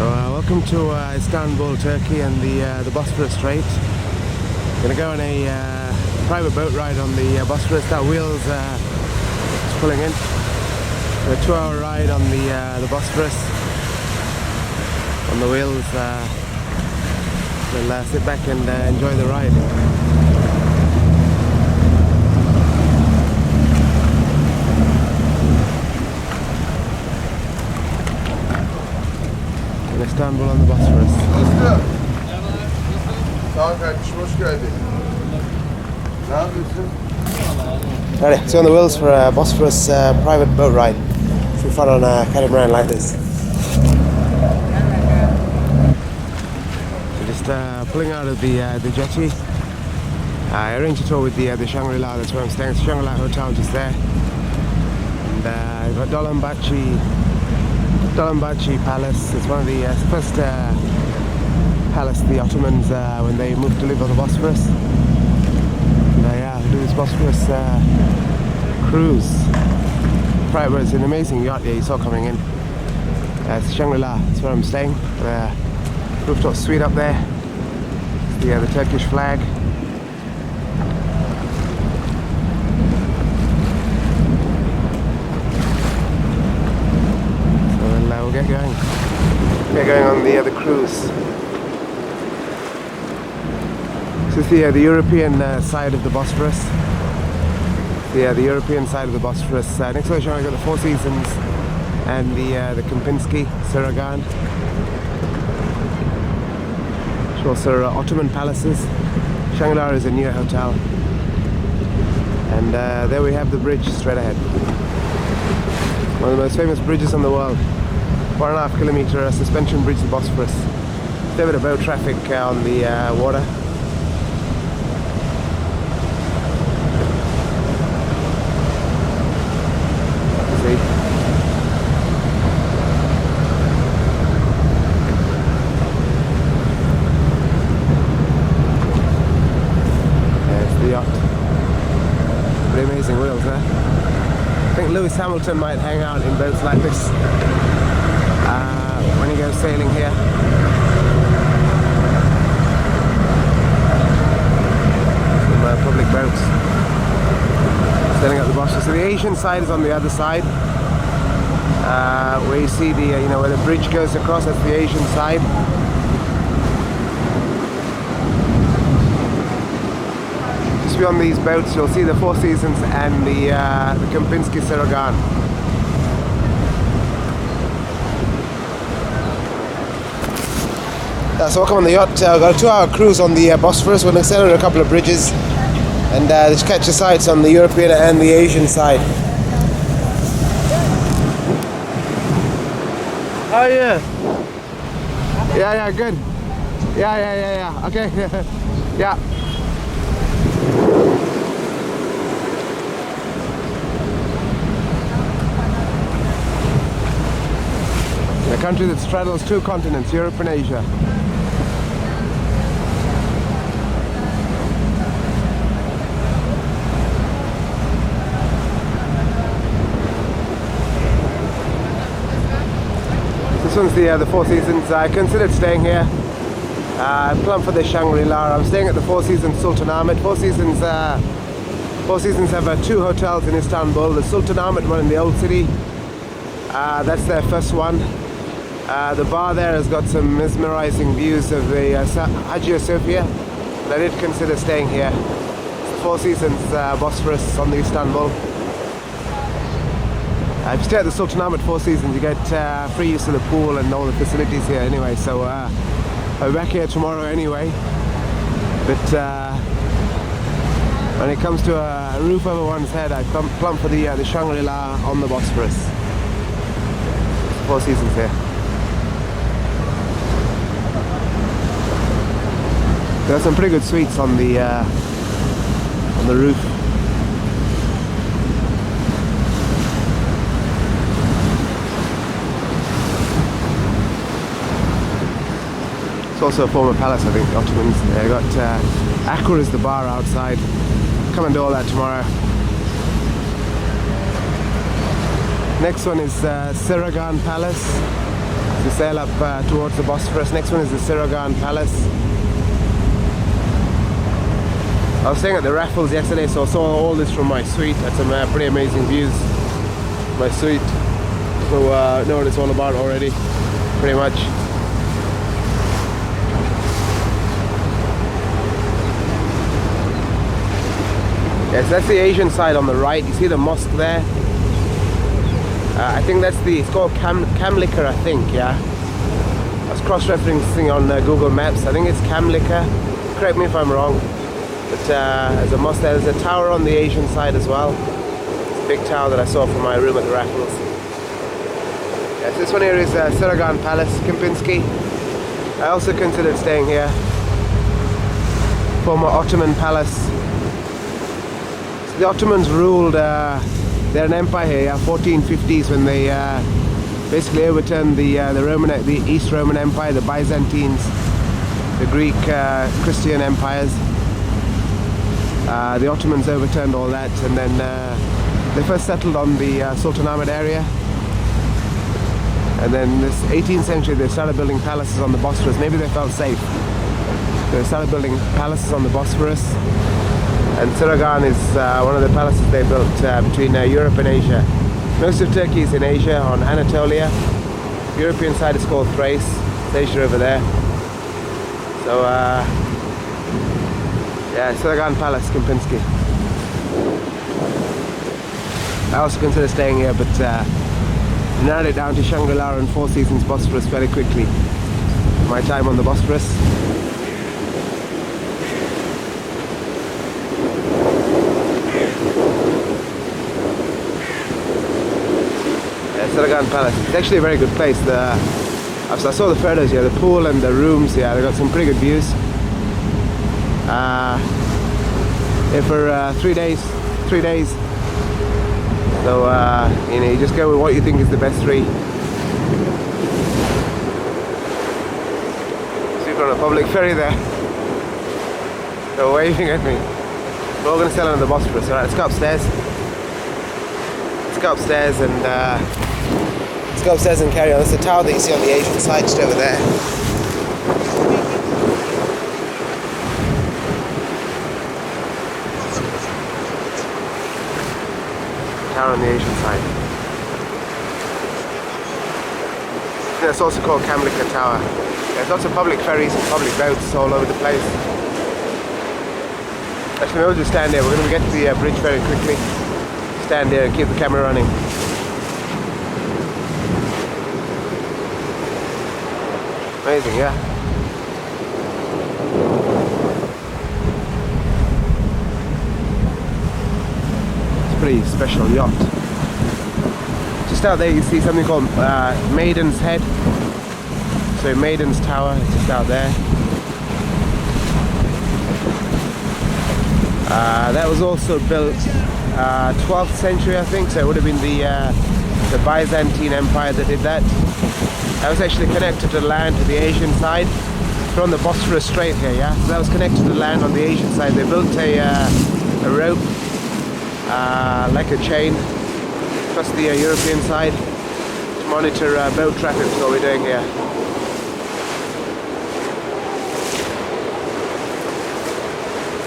Welcome to Istanbul, Turkey, and the Bosphorus Strait. We're going to go on a private boat ride on the Bosphorus. That wheel's is pulling in. A 2-hour ride on the Bosphorus. On the wheels, we'll sit back and enjoy the ride. Istanbul on the Bosphorus. Sağ kardeşim, hoş geldin. Ne yapıyorsun? Alright, so on the wheels for a Bosphorus private boat ride. It's fun on a catamaran like this. So just pulling out of the jetty. I arranged a tour with the Shangri La. That's where I'm staying. It's the Shangri La Hotel just there. And I've got Dolphins Palace. It's one of the first palace the Ottomans when they moved to live on the Bosphorus. And yeah, we'll do this Bosphorus cruise. Private, it's an amazing yacht. Yeah, you saw coming in. It's Shangri La. That's where I'm staying. Rooftop suite up there. The Turkish flag. Get going on the cruise. This is the European side of the Bosphorus. The European side of the Bosphorus. Next to the show, I got the Four Seasons and the Kempinski, Aragon. There's also Ottoman Palaces. Shangri La is a newer hotel, and there we have the bridge straight ahead. One of the most famous bridges in the world. 1.5 kilometer suspension bridge to Bosphorus. There bit of boat traffic on the water. See? There's the yacht. Pretty amazing wheels, huh? I think Lewis Hamilton might hang out in boats like this. When he goes sailing here. Some public boats sailing up the Bosphorus. So the Asian side is on the other side, where you see the where the bridge goes across. That's the Asian side. Just beyond these boats, you'll see the Four Seasons and the Kempinski Aragon. So welcome on the yacht. We've got a 2-hour cruise on the Bosphorus. We're going to sail on a couple of bridges and just catch the sights on the European and the Asian side. How are you? Yeah, good. Yeah. Okay. Yeah. A country that straddles 2 continents, Europe and Asia. This one's the Four Seasons. I considered staying here. I planned for the Shangri La. I'm staying at the Four Seasons Sultanahmet. Four Seasons have 2 hotels in Istanbul. The Sultanahmet one in the old city. That's their first one. The bar there has got some mesmerizing views of the Hagia Sophia. But I did consider staying here. It's the Four Seasons Bosphorus on the Istanbul. If you stay at the Sultanahmet Four Seasons, you get free use of the pool and all the facilities here anyway. So I'll be back here tomorrow anyway. But when it comes to a roof over one's head, I plump for the Shangri La on the Bosphorus. Four Seasons here. There are some pretty good suites on the roof. It's also a former palace, I think, the Ottomans. They got Aqua is the bar outside. Come and do all that tomorrow. Next one is Tarragon Palace. to sail up towards the Bosphorus. Next one is the Aragon Palace. I was staying at the Raffles yesterday, so I saw all this from my suite. Had some pretty amazing views. My suite. So know what it's all about already, pretty much. Yes, that's the Asian side on the right. You see the mosque there? I think that's it's called Kamlika, I think, yeah. I was cross-referencing on Google Maps. I think it's Kamlika. Correct me if I'm wrong. But there's a mosque there. There's a tower on the Asian side as well. It's a big tower that I saw from my room at the Raffles. Yes, this one here is Tarragon Palace, Kempinski. I also considered staying here. Former Ottoman Palace. So the Ottomans ruled, they're an empire here, 1450s, when they basically overturned the East Roman Empire, the Byzantines, the Greek Christian empires. The Ottomans overturned all that, and then they first settled on the Sultanate area. And then this 18th century they started building palaces on the Bosphorus. Maybe they felt safe. They started building palaces on the Bosphorus. And Tarragon is one of the palaces they built between Europe and Asia. Most of Turkey is in Asia, on Anatolia. The European side is called Thrace. It's Asia over there. So yeah, Tarragon Palace, Kempinski. I also consider staying here, but narrowed it down to Shangri La and Four Seasons Bosphorus very quickly. My time on the Bosphorus. Tarragon Palace. It's actually a very good place. I saw the photos here, the pool and the rooms here. They got some pretty good views. Here for 3 days. 3 days. So you just go with what you think is the best three. Super on a public ferry there. They're waving at me. We're all going to sail on the Bosphorus. Alright, let's go upstairs. Let's go upstairs and carry on. That's the tower that you see on the Asian side, just over there. Tower on the Asian side. It's also called Kamlika Tower. There's lots of public ferries and public boats all over the place. Actually, we'll just stand here. We're going to get to the bridge very quickly. Stand here and keep the camera running. Amazing, yeah. It's a pretty special yacht. Just out there you see something called Maidens Head. So Maidens Tower, just out there. That was also built 12th century, I think, so it would have been the Byzantine Empire that did that. That was actually connected to the land to the Asian side. From the Bosphorus Strait here, yeah? So that was connected to the land on the Asian side. They built a rope, like a chain, across the European side to monitor boat traffic. That's what we're doing here.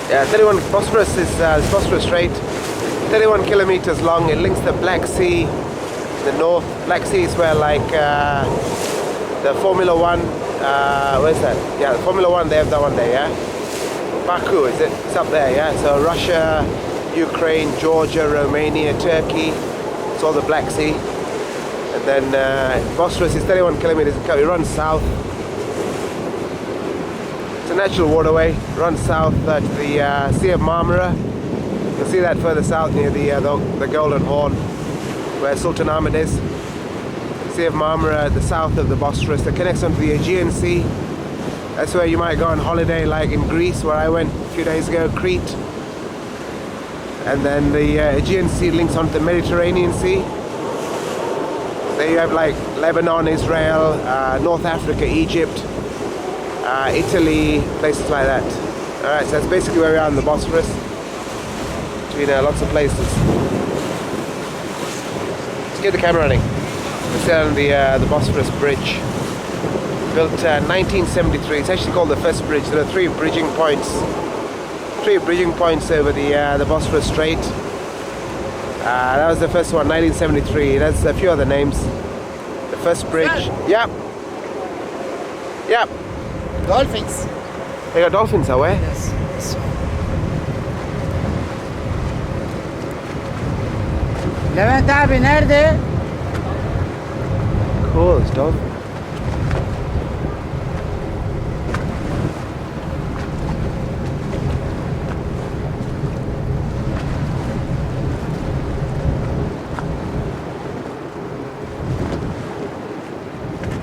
Yeah, 31 Bosphorus is Bosphorus Strait, 31 kilometers long. It links the Black Sea, the north. Black Sea is where the Formula One, where's that? Yeah, the Formula One, they have that one there, yeah? Baku, is it? It's up there, yeah? So Russia, Ukraine, Georgia, Romania, Turkey, it's all the Black Sea. And then Bosphorus is 31 kilometers, it runs south. It's a natural waterway, it runs south to the Sea of Marmara. You'll see that further south near the Golden Horn, where Sultanate is. Sea of Marmara, the south of the Bosphorus, that connects onto the Aegean Sea. That's where you might go on holiday, like in Greece, where I went a few days ago, Crete. And then the Aegean Sea links onto the Mediterranean Sea. There you have like Lebanon, Israel, North Africa, Egypt, Italy, places like that. Alright, so that's basically where we are in the Bosphorus, between lots of places. Let's get the camera running. We're on the Bosphorus Bridge. Built 1973. It's actually called the first bridge. There are three bridging points over the Bosphorus Strait. That was the first one, 1973. It has a few other names. The first bridge. Yep. Yep. Dolphins. They got dolphins away. Yes. Levent abi nerede? Cool, it's dolphin.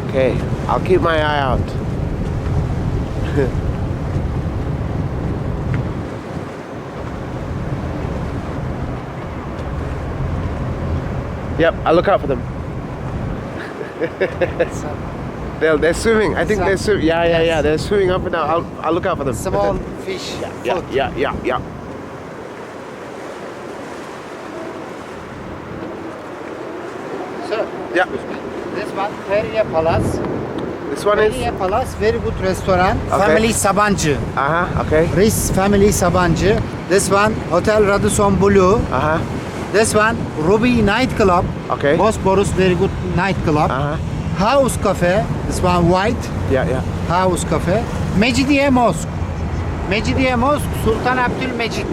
Okay, I'll keep my eye out. Yep, I'll look out for them. They're swimming. I think they're swimming. Yeah. They're swimming up and down. I'll look out for them. Small fish. Yeah. So, Yeah. this one, Tarragon Palace. This one is. Tarragon Palace, very good restaurant. Okay. Family Sabancı. Okay. Riz Family Sabancı. This one, Hotel Radisson Blue. This one, Ruby Nightclub. Okay. Bosphorus, very good nightclub. House Cafe. This one, white. Yeah. House Cafe. Mecidiye Mosque. Mecidiye Mosque, Sultan Abdülmecit.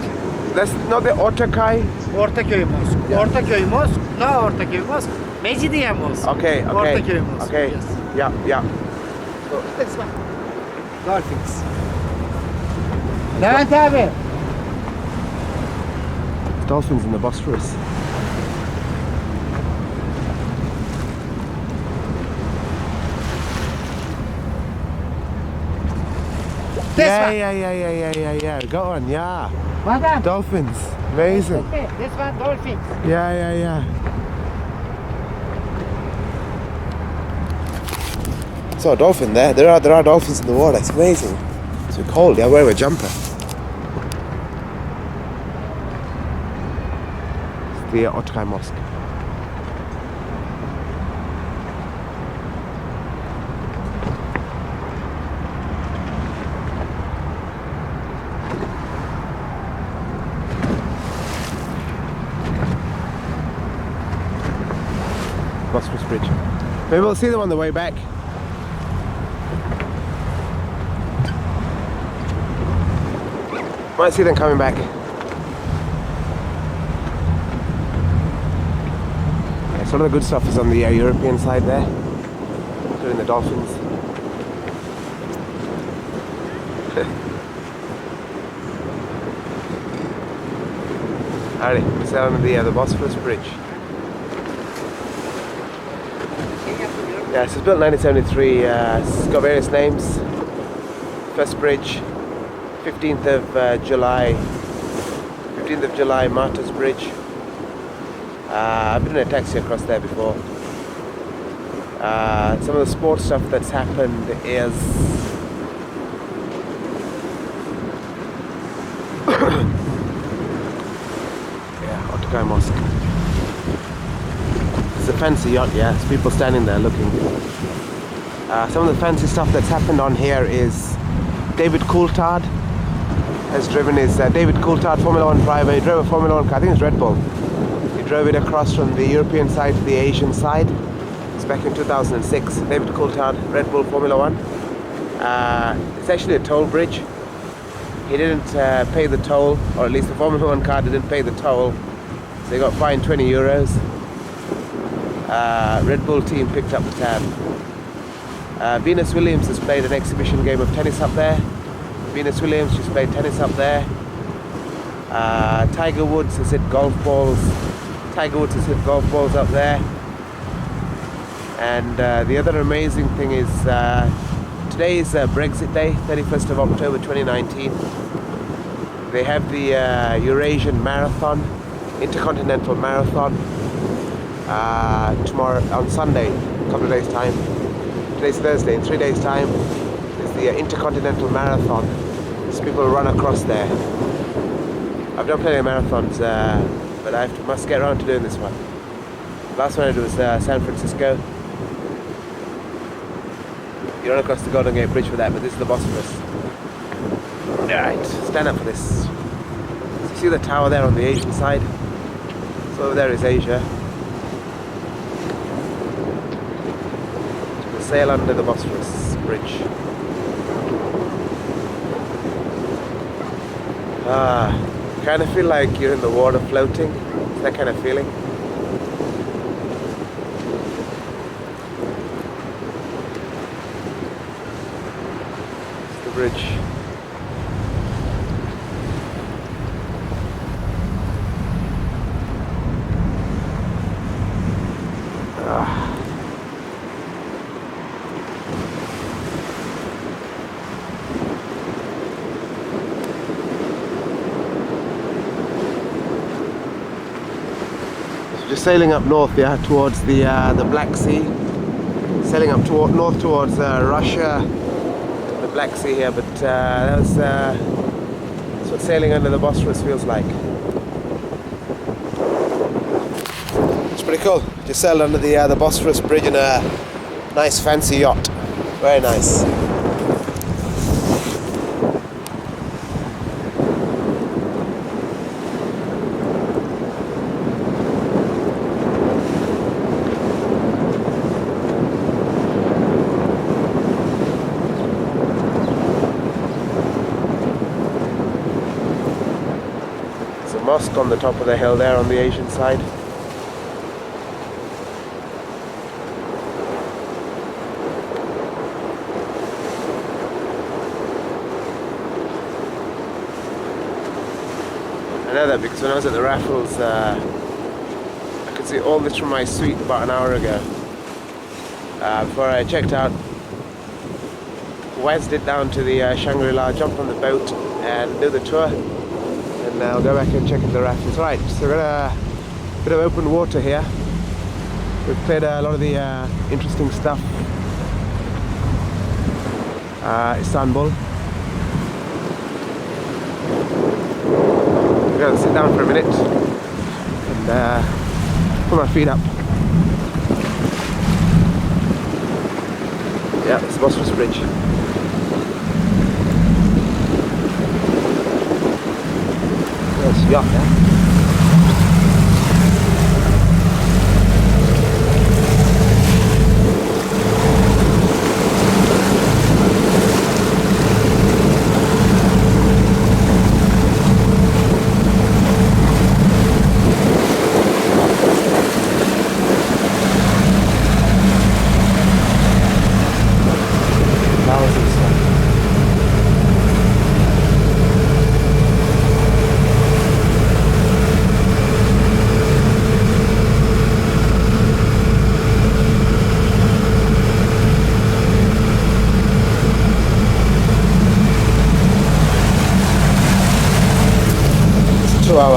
That's not the Ortaköy. Ortaköy Mosque. Yeah. Ortaköy Mosque. No Ortaköy Mosque. Mecidiye Mosque. Okay. Ortaköy Mosque. Okay. Yes. Yeah. So, this one. Dolphins. Levent abi. Dolphins in the Bosphorus. This one. Yeah. Go on, yeah. Madam. Dolphins. Amazing. Okay, this one dolphins. Yeah. Saw a dolphin there. There are dolphins in the water. It's amazing. It's so cold. Yeah, wear a jumper. It's the Ottoman Mosque. Bosphorus Bridge. Maybe we'll see them on the way back. Might see them coming back. Yeah, some of the good stuff is on the European side there, including the dolphins. Alright, we're sailing on the Bosphorus Bridge. Yeah, so it's built in 1973. It's got various names. First bridge, 15th of July, Martyrs Bridge. I've been in a taxi across there before. Some of the sports stuff that's happened is Ottoman Mosque. It's a fancy yacht, yeah. There's people standing there looking. Some of the fancy stuff that's happened on here is David Coulthard has driven his David Coulthard Formula 1 driver. He drove a Formula 1 car, I think it's Red Bull. He drove it across from the European side to the Asian side. It's back in 2006. David Coulthard, Red Bull Formula 1. It's actually a toll bridge. He didn't pay the toll, or at least the Formula 1 car didn't pay the toll. So they got fined 20 euros. Red Bull team picked up the tab. Venus Williams has played an exhibition game of tennis up there. Venus Williams, she's played tennis up there. Tiger Woods has hit golf balls. Tiger Woods has hit golf balls up there. And the other amazing thing is today is Brexit Day, 31st of October 2019. They have the Eurasian Marathon, Intercontinental Marathon, tomorrow, on Sunday, a couple of days time. Today's Thursday, in 3 days time is the Intercontinental Marathon. So people run across there. I've done plenty of marathons, but must get around to doing this one. Last one I did was San Francisco. You run across the Golden Gate Bridge for that, but this is the Bosphorus. Alright, stand up for this. So you see the tower there on the Asian side? So over there is Asia. We'll sail under the Bosphorus Bridge. Kind of feel like you're in the water floating. It's that kind of feeling. It's the bridge. Just sailing up north, yeah, towards the Black Sea. Sailing up north towards Russia, the Black Sea here, but that's what sailing under the Bosphorus feels like. It's pretty cool. Just sailed under the Bosphorus bridge in a nice fancy yacht. Very nice. Mosque on the top of the hill there on the Asian side. I know that because when I was at the Raffles, I could see all this from my suite about an hour ago. Before I checked out, whizzed it down to the Shangri La, jumped on the boat and do the tour. And now I'll go back and check in the Raffles. Right, so we've got a bit of open water here. We've played a lot of the interesting stuff. Istanbul. I'm going to sit down for a minute and put my feet up. Yeah, it's the Bosphorus Bridge. There's Yacht there.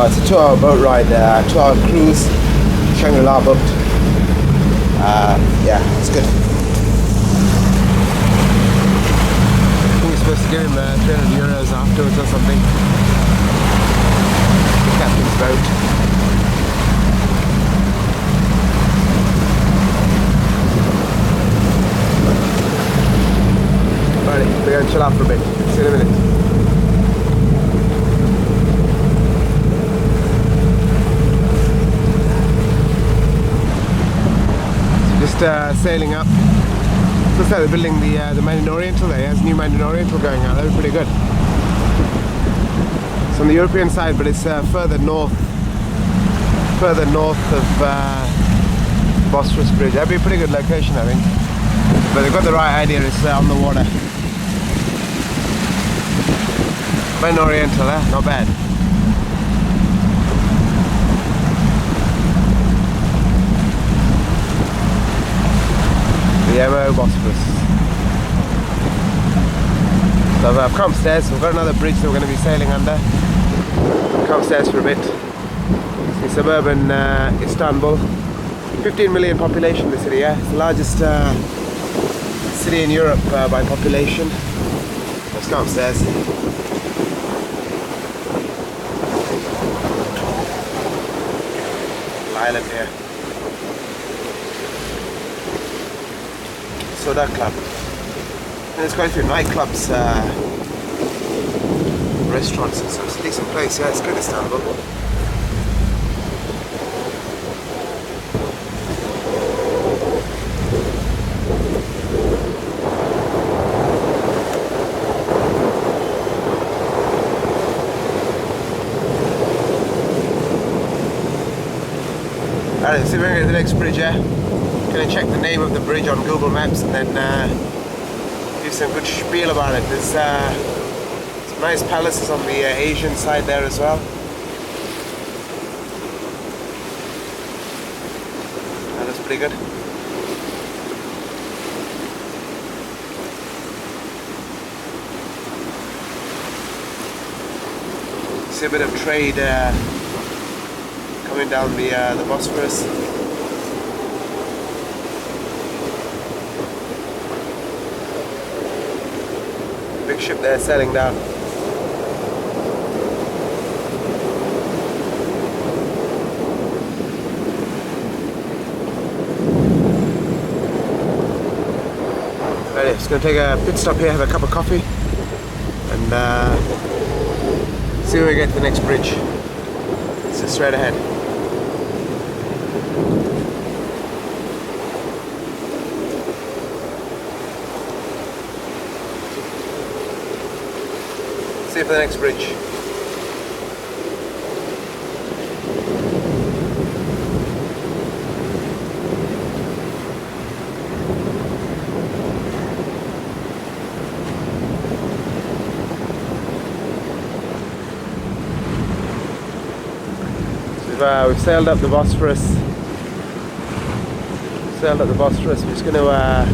It's a 2-hour boat ride, 2-hour cruise, Shangri La booked. Yeah, it's good. I think we're supposed to give him €300 afterwards or something. The captain's boat. Alrighty, we're going to chill out for a bit. See you in a minute. Just sailing up. Looks like they're building the Maiden Oriental there. There's a new Maiden Oriental going out. That was pretty good. It's on the European side, but it's further north of Bosphorus Bridge. That'd be a pretty good location, I think. But they've got the right idea. It's on the water. Maiden Oriental, not bad. The MO Bosphorus. So I've come upstairs. We've got another bridge that we're going to be sailing under. Come upstairs for a bit. See suburban Istanbul. 15 million population, the city. Yeah, it's the largest city in Europe by population. Let's go upstairs. Island here. Soda Club. And there's quite a few nightclubs, restaurants and stuff. It's a decent place, yeah, it's good, Istanbul. Alright, see if we can get to the next bridge, yeah? Gonna check the name of the bridge on Google Maps and then give some good spiel about it. There's some nice palaces on the Asian side there as well. That looks pretty good. See a bit of trade coming down the Bosphorus. Big ship there sailing down. Right, just going to take a pit stop here, have a cup of coffee, and see when we get to the next bridge. It's just straight ahead. See you for the next bridge. So we've sailed up the Bosphorus. We're just going to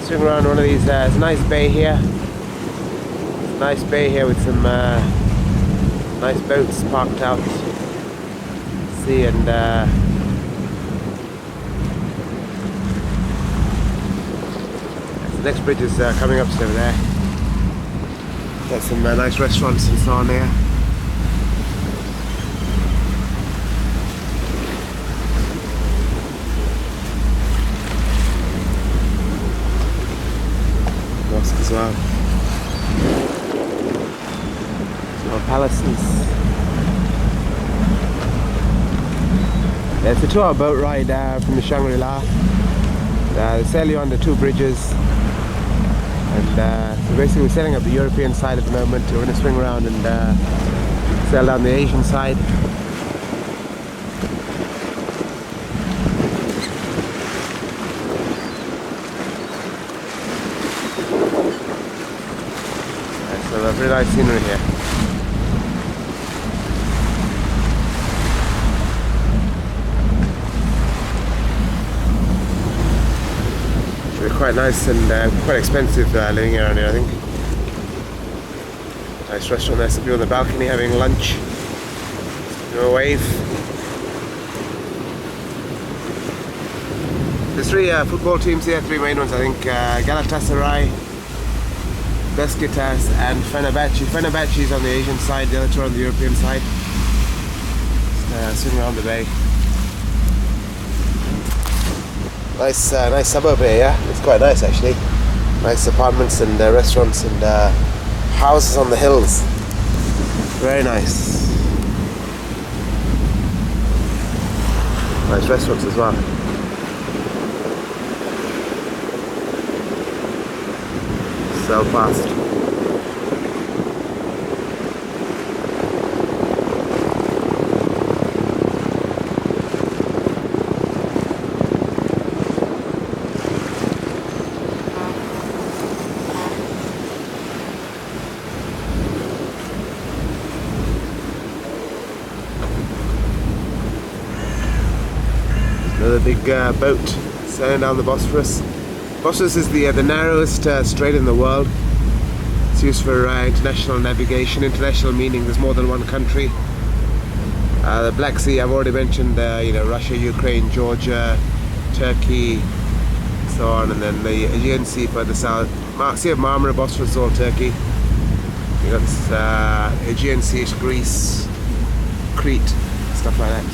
swing around one of these. There's a nice bay here. Nice bay here with some nice boats parked out to sea, and the next bridge is coming up over there. Got some nice restaurants and so on here. Mosque as well. Palaces. It's a 2-hour boat ride from the Shangri La. They sail you on the 2 bridges, and so basically we're sailing up the European side at the moment. We're going to swing around and sail down the Asian side. So a very nice scenery here. Quite nice and quite expensive living around here, I think. Nice restaurant there, some people on the balcony having lunch. Give them a wave. There's 3 football teams here, 3 main ones I think. Galatasaray, Besiktas and Fenerbahce. Fenerbahce is on the Asian side, the other 2 are on the European side. Just sitting around the bay. Nice suburb here, yeah? It's quite nice actually. Nice apartments and restaurants and houses on the hills. Very nice. Nice restaurants as well. So fast. Another big boat sailing down the Bosphorus. Bosphorus is the narrowest strait in the world. It's used for international navigation. International meaning there's more than one country. The Black Sea, I've already mentioned, Russia, Ukraine, Georgia, Turkey, so on, and then the Aegean Sea further south. Sea of Marmara, Bosphorus, all Turkey. You got this Aegean Sea, Greece, Crete, stuff like that.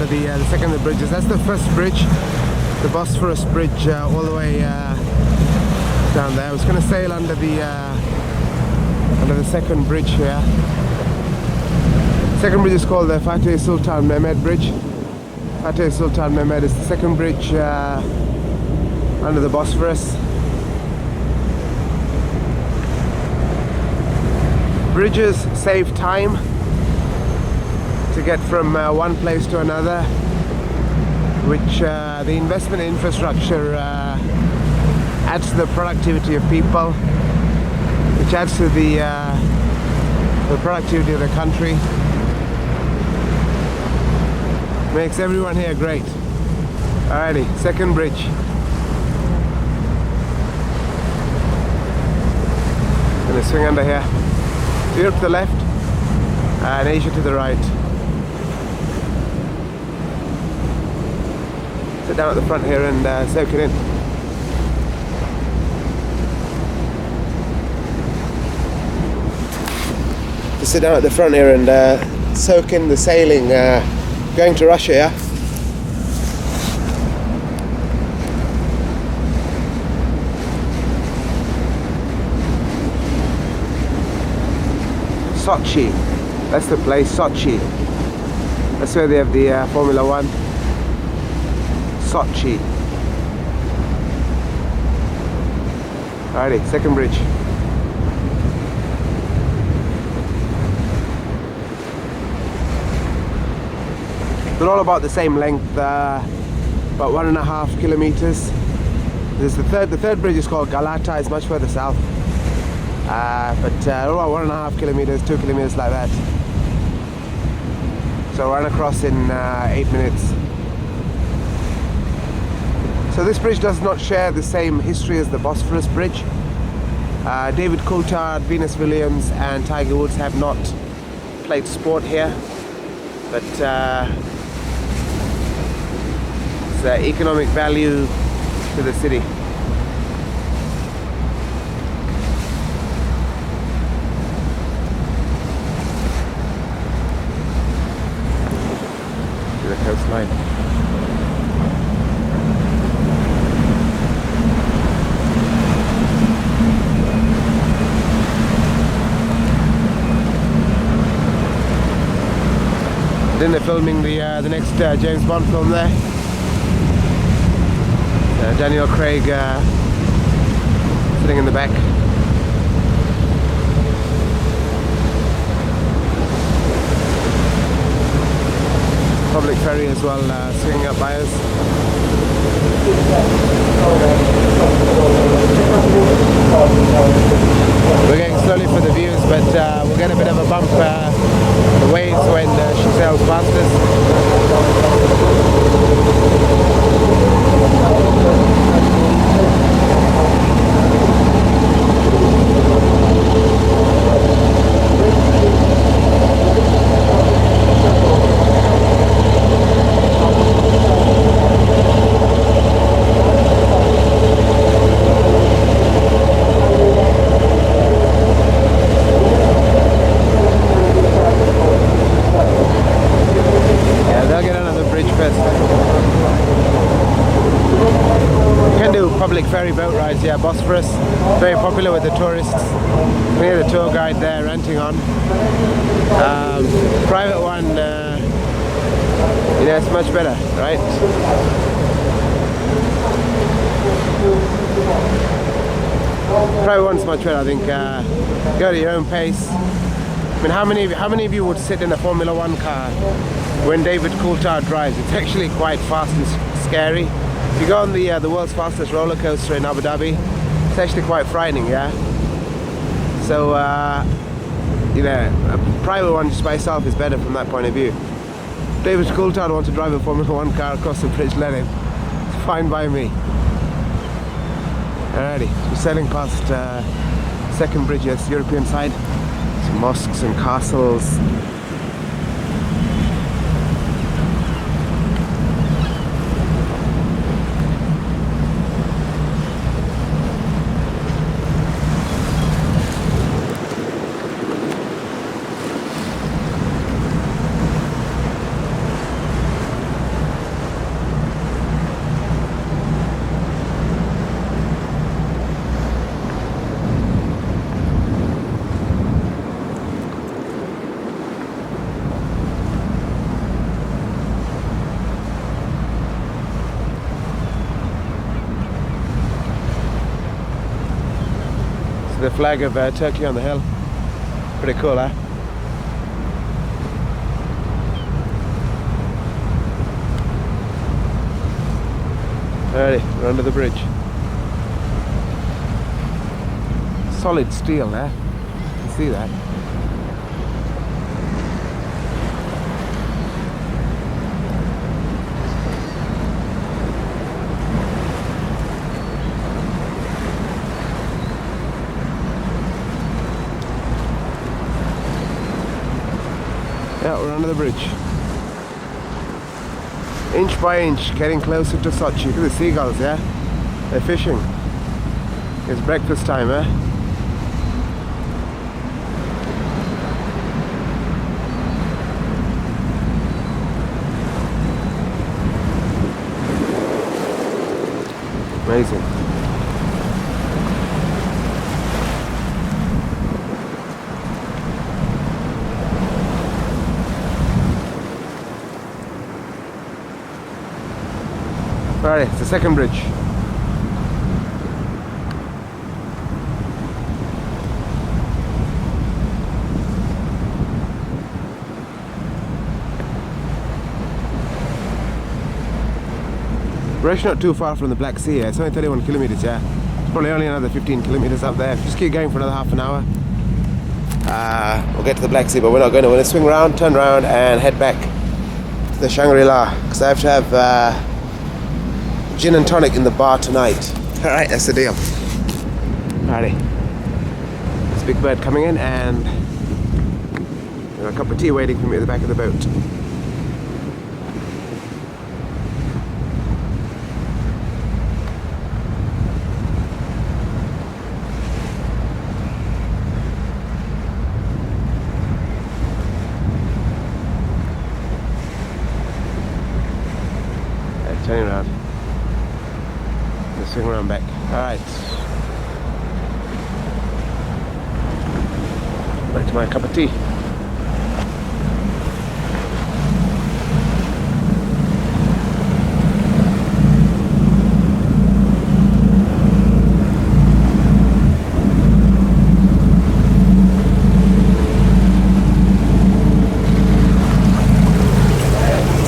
under the second of the bridges. That's the first bridge, the Bosphorus bridge, all the way down there. I was going to sail under the second bridge here. Second bridge is called the Fateh Sultan Mehmed Bridge. Fateh Sultan Mehmed is the second bridge under the Bosphorus. Bridges save time to get from one place to another, which the investment in infrastructure adds to the productivity of people, which adds to the productivity of the country, makes everyone here great. Alrighty, second bridge. Gonna swing under here. Europe to the left and Asia to the right. Sit down at the front here and soak it in. Just sit down at the front here and soak in the sailing. Going to Russia, yeah? Sochi, that's the place, Sochi. That's where they have the Formula One. Sochi. Alrighty, second bridge. They're all about the same length, about 1.5 kilometers. There's the third bridge is called Galata, it's much further south. But about 1.5 kilometers, 2 kilometers like that. So run across in 8 minutes. So this bridge does not share the same history as the Bosphorus Bridge. David Coulthard, Venus Williams and Tiger Woods have not played sport here, but it's economic value to the city. To the coastline. Then they're filming the next James Bond film there. Daniel Craig sitting in the back. Public ferry as well, swinging up by us. We're going slowly for the views, but we'll get a bit of a bump the waves when she sails past us. Public ferry boat rides, yeah, Bosphorus, very popular with the tourists. You can hear the tour guide there ranting on. Private one, you know, it's much better, right? Private one's much better, I think. Go at your own pace. I mean, how many of you would sit in a Formula One car when David Coulthard drives? It's actually quite fast and scary. If you go on the world's fastest roller coaster in Abu Dhabi, it's actually quite frightening, yeah? So, you know, a private one just by itself is better from that point of view. David Coulthard wants to drive a Formula One car across the bridge, let him. It's fine by me. Alrighty, so we're sailing past second bridge, yes, European side. Some mosques and castles. the flag of Turkey on the hill. Pretty cool, huh? Alrighty, we're under the bridge. Solid steel, eh? You can see that. Yeah, we're under the bridge. Inch by inch, getting closer to Sochi. Look at the seagulls, yeah? They're fishing. It's breakfast time, eh? Amazing. Alright, it's the second bridge. We're actually not too far from the Black Sea. It's only 31 kilometers, yeah. It's probably only another 15 kilometers up there. Just keep going for another half an hour. We'll get to the Black Sea, but we're not going to. We're going to swing around, turn around, and head back to the Shangri La, because I have to have gin and tonic in the bar tonight. Alright, that's the deal. Alrighty. There's a big bird coming in, and a cup of tea waiting for me at the back of the boat. Turning around. Let's swing around back. Alright. Back to my cup of tea.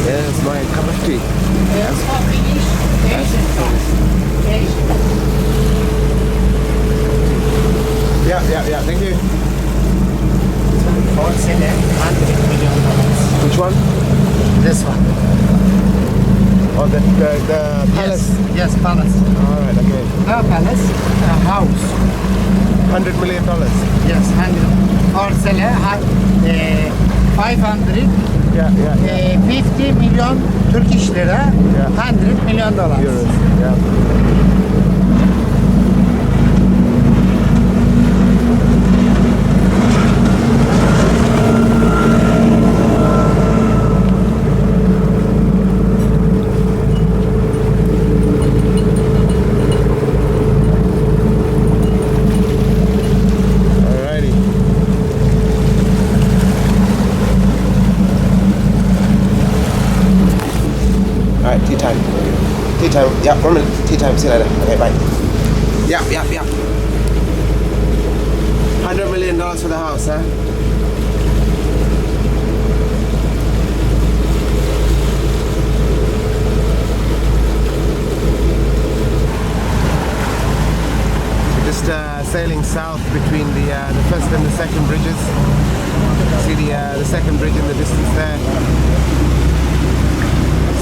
There's my cup of tea. Yeah, thank you. For sale, $100 million. Which one? This one. Oh, the palace? Yes, palace. Alright, okay. The palace, a house. $100 million? Yes, 100. For sale, 500. Yeah. 50 million Turkish lira, Yeah. $100 million. Euros, yeah. Alright, tea time. Tea time. Yeah, 1 minute. Tea time. See you later. Okay, bye. Yeah. $100 million for the house, huh? Just sailing south between the first and the second bridges. See the second bridge in the distance there.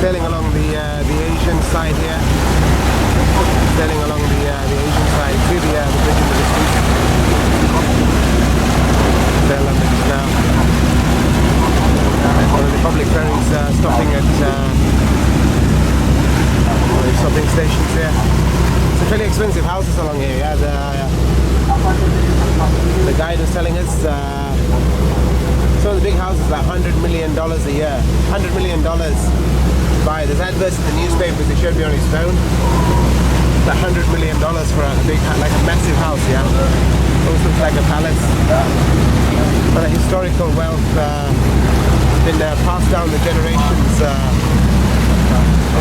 Sailing along the Asian side here. Sailing along the Asian side. See the bridge in the distance. Sail under this now. One of the public ferries stopping at one of the stopping stations here. Some fairly expensive houses along here. Yeah, the guide was telling us some of the big houses are $100 million a year. $100 million. There's adverts in the newspapers. They showed me on his phone. $100 million for a big, like a massive house. Yeah, almost looks like a palace. But a historical wealth been passed down the generations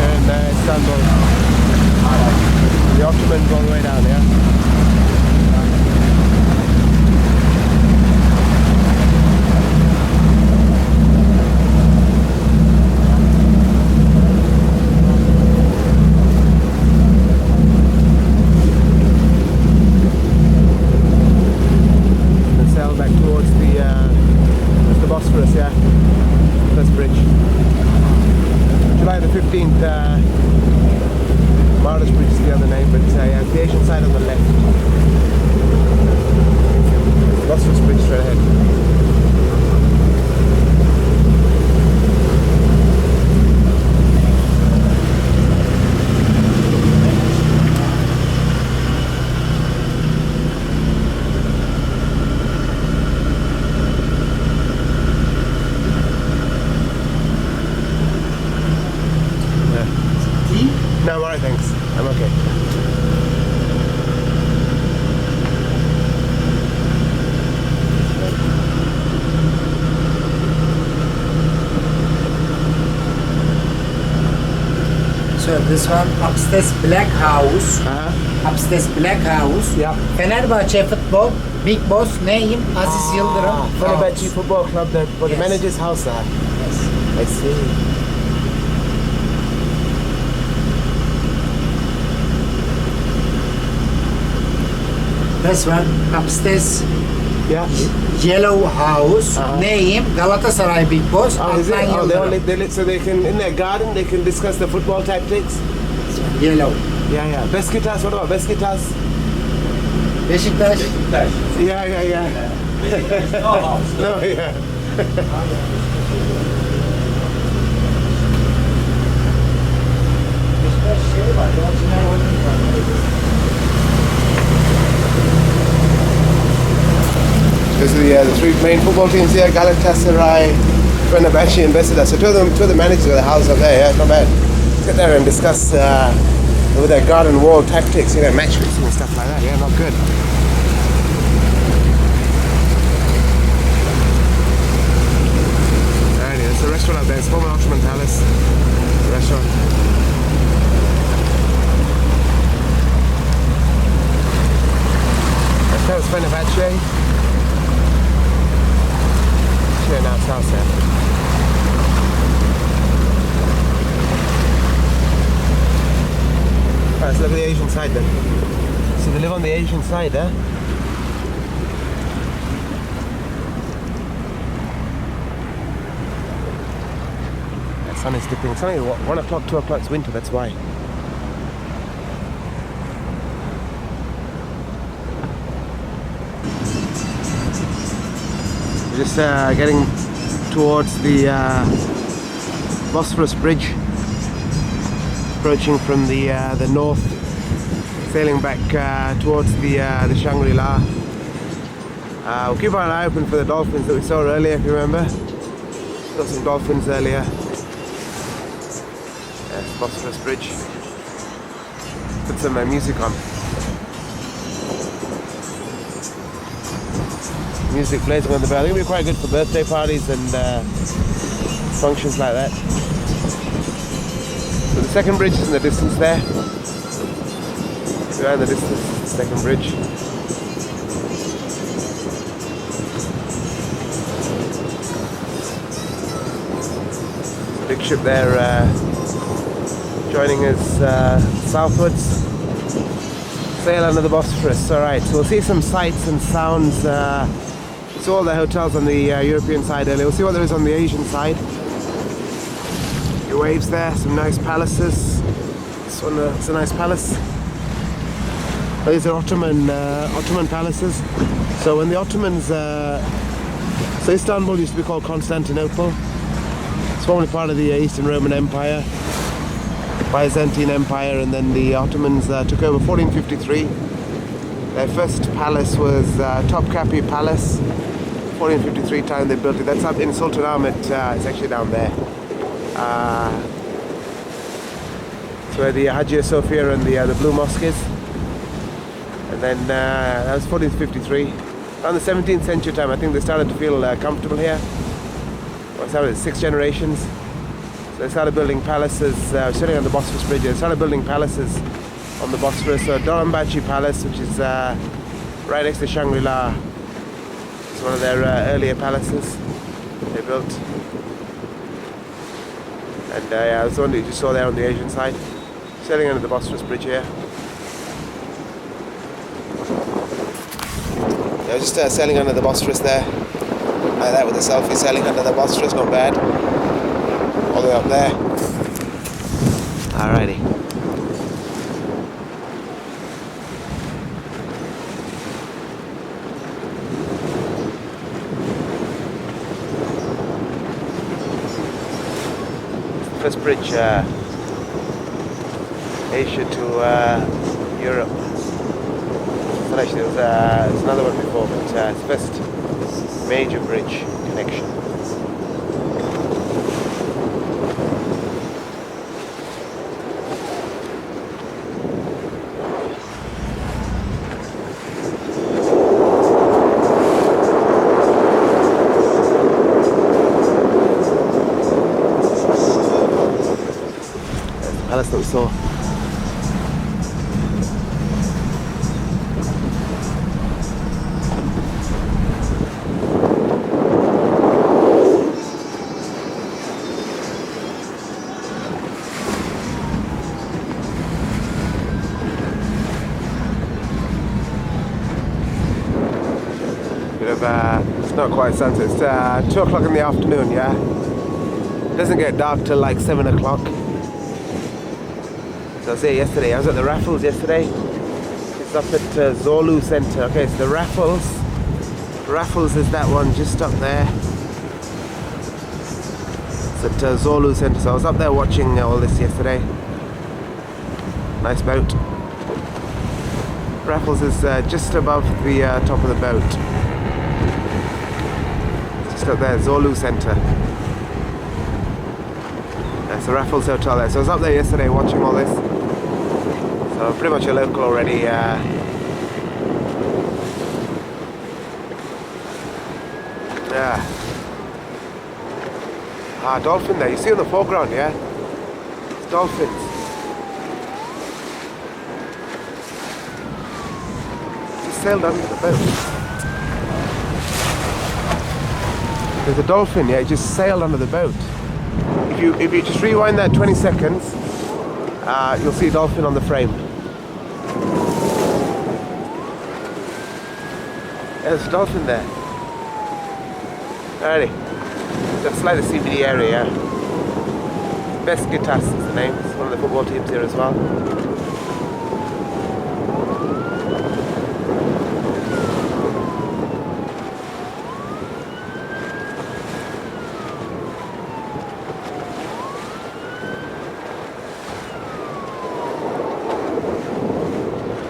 in Istanbul. The Ottomans all the way down. Yeah. forgot the name, but yeah, the Asian side on the left. Bosphorus Bridge straight ahead. No, I'm alright, thanks. I'm okay. So this one upstairs black house. Upstairs black house. Yeah. Fenerbahçe futbol. Big boss name Aziz Yıldırım. Fenerbahçe Football Club, for the manager's house there. Yes. I see. This one upstairs Yeah. yellow house. Name Galatasaray Big Boss. Oh, is it? Adnan Oh, Yıldırım. so they can, in their garden, they can discuss the football tactics? Yellow. Yeah. Beşiktaş, what about Beşiktaş? Beşiktaş. Yeah. No, yeah. Beşiktaş şey var. Yolcular oyunu var. This is the three main football teams here: Galatasaray, Fenerbahçe, and Beşiktaş. So two of the managers of the house are there. Yeah, not bad. Let's get there and discuss with their garden wall tactics, match fixing and stuff like that. Yeah, not good. Alrighty, there's a restaurant out there. It's former Ottoman Palace. The restaurant. That was Fenerbahçe. Yeah, now it's house there. Alright, let's look at the Asian side then. So they live on the Asian side, eh? The sun is dipping. It's only 1 o'clock, 2 o'clock. It's winter, that's why. We're just getting towards the Bosphorus Bridge, approaching from the north, sailing back towards the Shangri La. We'll keep our eye open for the dolphins that we saw earlier, if you remember. Saw some dolphins earlier. Yes, Bosphorus Bridge. Put some music on. Music plays on the bell. I think it'll be quite good for birthday parties and functions like that. So the second bridge is in the distance there. Behind the distance, the second bridge. Big ship there joining us southwards. Sail under the Bosphorus. Alright, so we'll see some sights and sounds. Saw all the hotels on the European side earlier. We'll see what there is on the Asian side. Your waves there, some nice palaces. This one, it's a nice palace. These are Ottoman palaces. So when the Ottomans, so Istanbul used to be called Constantinople. It's formerly part of the Eastern Roman Empire, Byzantine Empire, and then the Ottomans took over 1453. Their first palace was Topkapi Palace. 1453 time they built it. That's up in Sultanahmet. It's actually down there. It's where the Hagia Sophia and the Blue Mosque is. And then that was 1453. Around the 17th century time, I think they started to feel comfortable here. Well, started 6 generations. So they started building palaces, sitting on the Bosphorus Bridge. They started building palaces on the Bosphorus. So Dolphins Palace, which is right next to Shangri La. It's one of their earlier palaces they built. And yeah, that's the one that you just saw there on the Asian side. Sailing under the Bosphorus Bridge here. Yeah, just sailing under the Bosphorus there. Like that with a selfie, sailing under the Bosphorus, not bad. All the way up there. Alrighty. first bridge, Asia to Europe. So actually there's another one before, but it's the first major bridge connection. There's the palace that we saw. It's not quite sunset, it's 2 o'clock in the afternoon, yeah? It doesn't get dark till like 7 o'clock. So I was here yesterday, I was at the Raffles yesterday. It's up at Zolu Centre. Okay, so the Raffles is that one just up there. It's at Zolu Centre, so I was up there watching all this yesterday. Nice boat. Raffles is just above the top of the boat. Up there, Zolu Centre. That's the Raffles Hotel there. So I was up there yesterday watching all this. So I'm pretty much a local already. Yeah. Dolphin there. You see in the foreground, yeah? It's dolphins. Just sailed under the boat. There's a dolphin, yeah, it just sailed under the boat. If you just rewind that 20 seconds, you'll see a dolphin on the frame. There's a dolphin there. Alrighty. That's like the CBD area, yeah. Best Guitas is the name. It's one of the football teams here as well.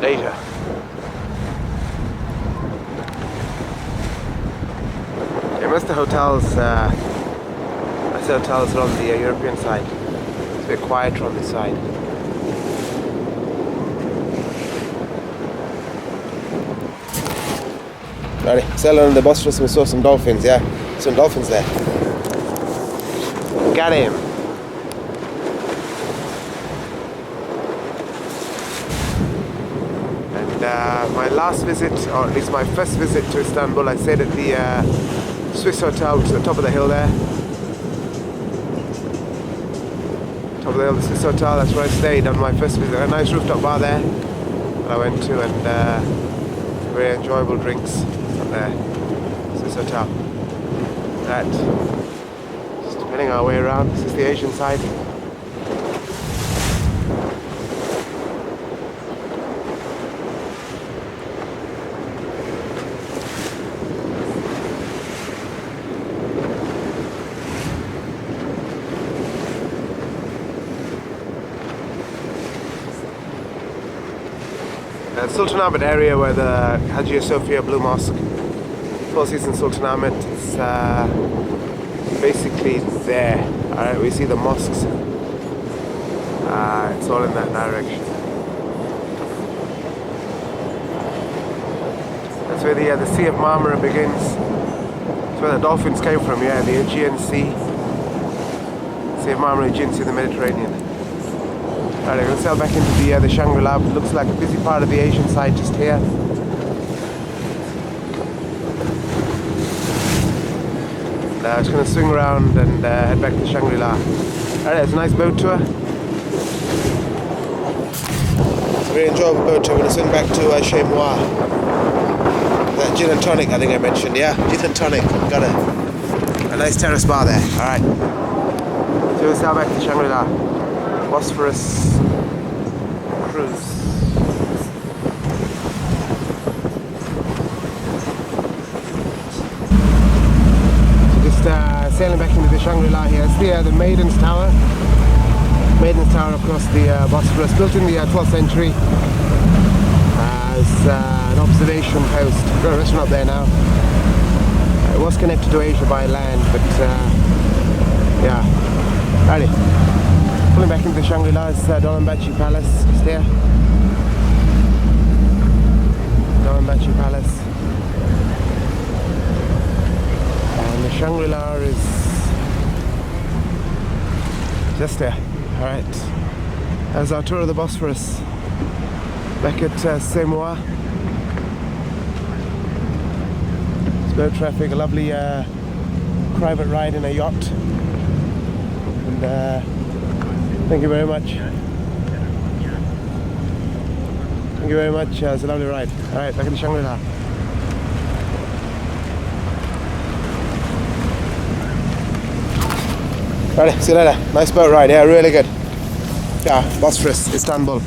Asia. Yeah, most of the hotels, are on the European side. It's a bit quieter on this side. Alright, sailing on the Bosphorus, we saw some dolphins, yeah? Some dolphins there. Ganim. My last visit, or at least my first visit to Istanbul, I stayed at the Swiss Hotel, which is at the top of the hill there. Top of the hill, the Swiss Hotel, that's where I stayed on my first visit. A nice rooftop bar there that I went to, and very enjoyable drinks up there. Swiss Hotel. Right. Just spinning our way around. This is the Asian side. Sultanahmet area where the Hagia Sophia Blue Mosque, Four Seasons Sultanahmet, it's basically there. Alright, we see the mosques. It's all in that direction. That's where the Sea of Marmara begins. That's where the dolphins came from, yeah, the Aegean Sea. Sea of Marmara, Aegean Sea, the Mediterranean. Alright, we're going to sail back into the Shangri La. It looks like a busy part of the Asian side just here. Just going to swing around and head back to Shangri La. Alright, it's a nice boat tour. It's a very enjoyable boat tour. We're going to swing back to Chez Moi. That gin and tonic, I think I mentioned, yeah? Gin and tonic. Got a nice terrace bar there. Alright. So we'll sail back to Shangri La. Bosphorus cruise. So just sailing back into the Shangri La here. It's the Maidens Tower. Maidens Tower across the Bosphorus, built in the 12th century as an observation post. Got a restaurant up there now. It was connected to Asia by land, but yeah. Alrighty, pulling back into the Shangri La's Dolphins Palace. Just here, Dolphins Palace, and the Shangri La is just there. Alright, that's our tour of the Bosphorus. Back at Semois. Boat traffic, a lovely private ride in a yacht, and thank you very much. Thank you very much. It's a lovely ride. All right, back in Shangri La. Right, see you later. Nice boat ride. Yeah, really good. Yeah, Bosphorus, Istanbul.